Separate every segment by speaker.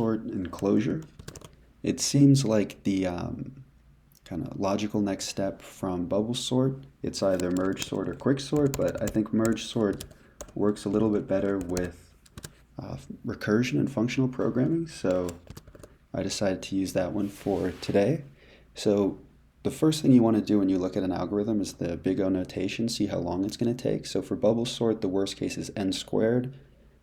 Speaker 1: sort and Clojure. It seems like the kind of logical next step from bubblesort. It's either mergesort or quicksort, but I think mergesort works a little bit better with recursion and functional programming, so I decided to use that one for today. So the first thing you want to do when you look at an algorithm is the big O notation, see how long it's going to take. So for bubblesort, the worst case is n squared,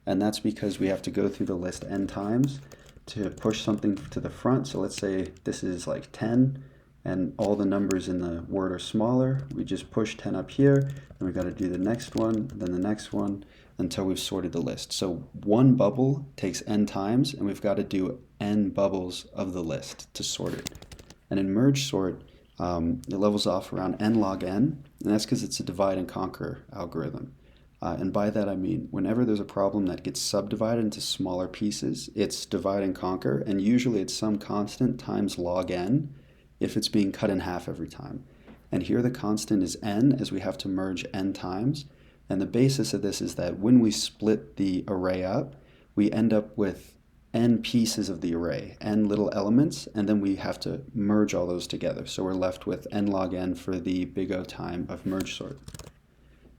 Speaker 1: and that's because we have to go through the list n times to push something to the front. So let's say this is like 10, and all the numbers in the word are smaller. We just push 10 up here, and we've got to do the next one, then the next one, until we've sorted the list. So one bubble takes n times, and we've got to do n bubbles of the list to sort it. And in mergesort, it levels off around n log n, and that's because it's a divide and conquer algorithm. And by that I mean, whenever there's a problem that gets subdivided into smaller pieces, it's divide and conquer, and usually it's some constant times log n if it's being cut in half every time. And here the constant is n, as we have to merge n times. And the basis of this is that when we split the array up, we end up with n pieces of the array, n little elements, and then we have to merge all those together. So we're left with n log n for the big O time of mergesort.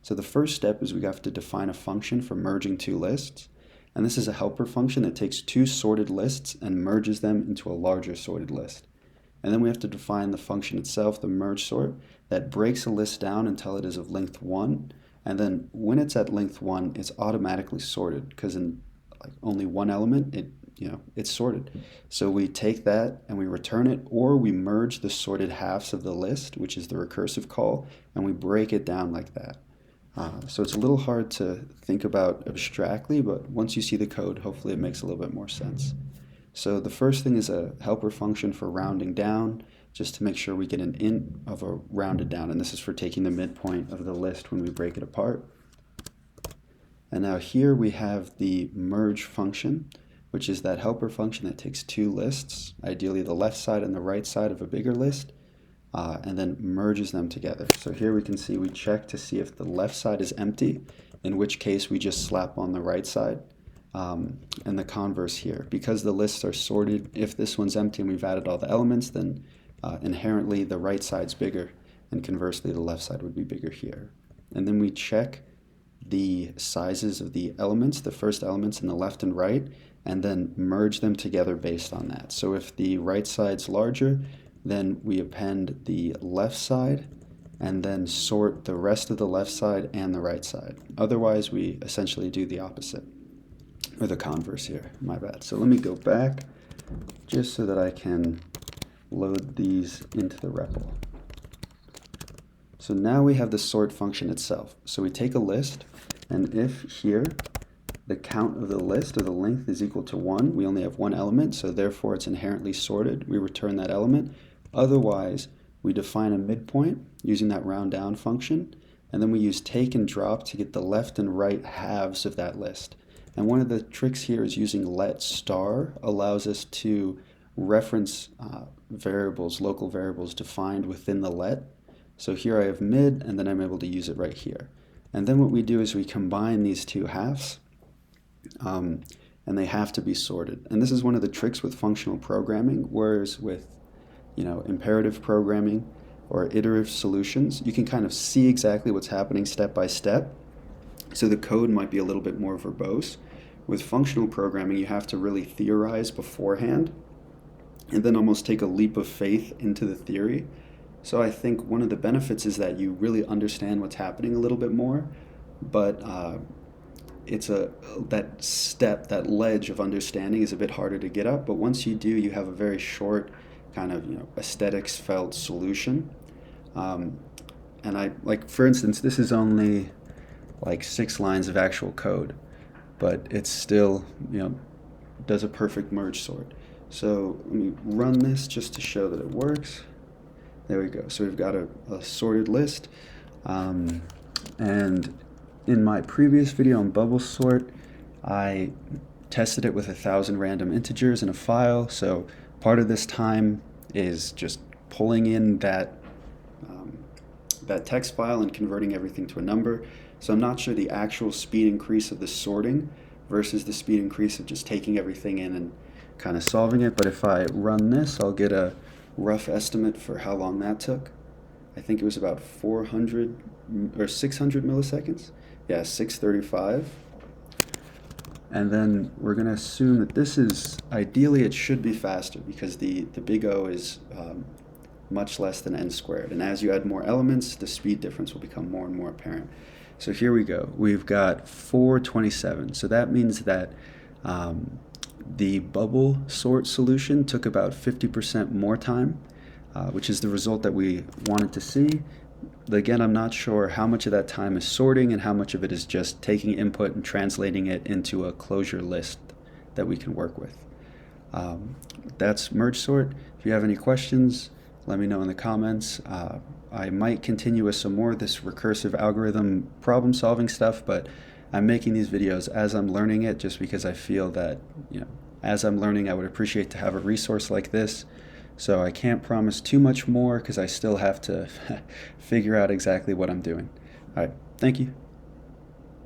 Speaker 1: So the first step is we have to define a function for merging two lists. And this is a helper function that takes two sorted lists and merges them into a larger sorted list. And then we have to define the function itself, the mergesort, that breaks a list down until it is of length 1. And then when it's at length 1, it's automatically sorted, because in like only one element, it's sorted. So we take that and we return it, or we merge the sorted halves of the list, which is the recursive call, and we break it down like that. So it's a little hard to think about abstractly, but once you see the code, hopefully it makes a little bit more sense. So the first thing is a helper function for rounding down, just to make sure we get an int of a rounded down, and this is for taking the midpoint of the list when we break it apart. And now here we have the merge function, which is that helper function that takes two lists, ideally the left side and the right side of a bigger list, and then merges them together. So here we can see we check to see if the left side is empty, in which case we just slap on the right side. And the converse here. Because the lists are sorted, if this one's empty and we've added all the elements, then inherently the right side's bigger, and conversely the left side would be bigger here. And then we check the sizes of the elements, the first elements in the left and right, and then merge them together based on that. So if the right side's larger, then we append the left side and then sort the rest of the left side and the right side. Otherwise, we essentially do the opposite, or the converse here, my bad. So let me go back just so that I can load these into the REPL. So now we have the sort function itself. So we take a list, and if here the count of the list, or the length, is equal to 1, we only have one element, so therefore it's inherently sorted. We return that element. Otherwise, we define a midpoint using that round down function, and then we use take and drop to get the left and right halves of that list. And one of the tricks here is using let star allows us to reference variables, local variables defined within the let. So here I have mid, and then I'm able to use it right here. And then what we do is we combine these two halves, and they have to be sorted. And this is one of the tricks with functional programming, whereas with imperative programming or iterative solutions, you can kind of see exactly what's happening step by step. So the code might be a little bit more verbose. With functional programming, you have to really theorize beforehand and then almost take a leap of faith into the theory. So I think one of the benefits is that you really understand what's happening a little bit more, but that ledge of understanding is a bit harder to get up. But once you do, you have a very short kind of aesthetics felt solution. And for instance, this is only like 6 lines of actual code, but it's still does a perfect merge sort. So let me run this just to show that it works. There we go. So we've got a sorted list, and in my previous video on bubblesort, I tested it with 1,000 random integers in a file. So part of this time is just pulling in that text file and converting everything to a number. So I'm not sure the actual speed increase of the sorting versus the speed increase of just taking everything in and kind of solving it, but if I run this, I'll get a rough estimate for how long that took. I think it was about 400 or 600 milliseconds. Yeah, 635. And then we're going to assume that this is, ideally it should be faster because the big O is much less than n squared. And as you add more elements, the speed difference will become more and more apparent. So here we go. We've got 427. So that means that the bubble sort solution took about 50% more time, which is the result that we wanted to see. Again, I'm not sure how much of that time is sorting and how much of it is just taking input and translating it into a Clojure list that we can work with. That's mergesort. If you have any questions, let me know in the comments. I might continue with some more of this recursive algorithm problem solving stuff, but I'm making these videos as I'm learning it just because I feel that, as I'm learning, I would appreciate to have a resource like this. So I can't promise too much more because I still have to figure out exactly what I'm doing. All right, thank you.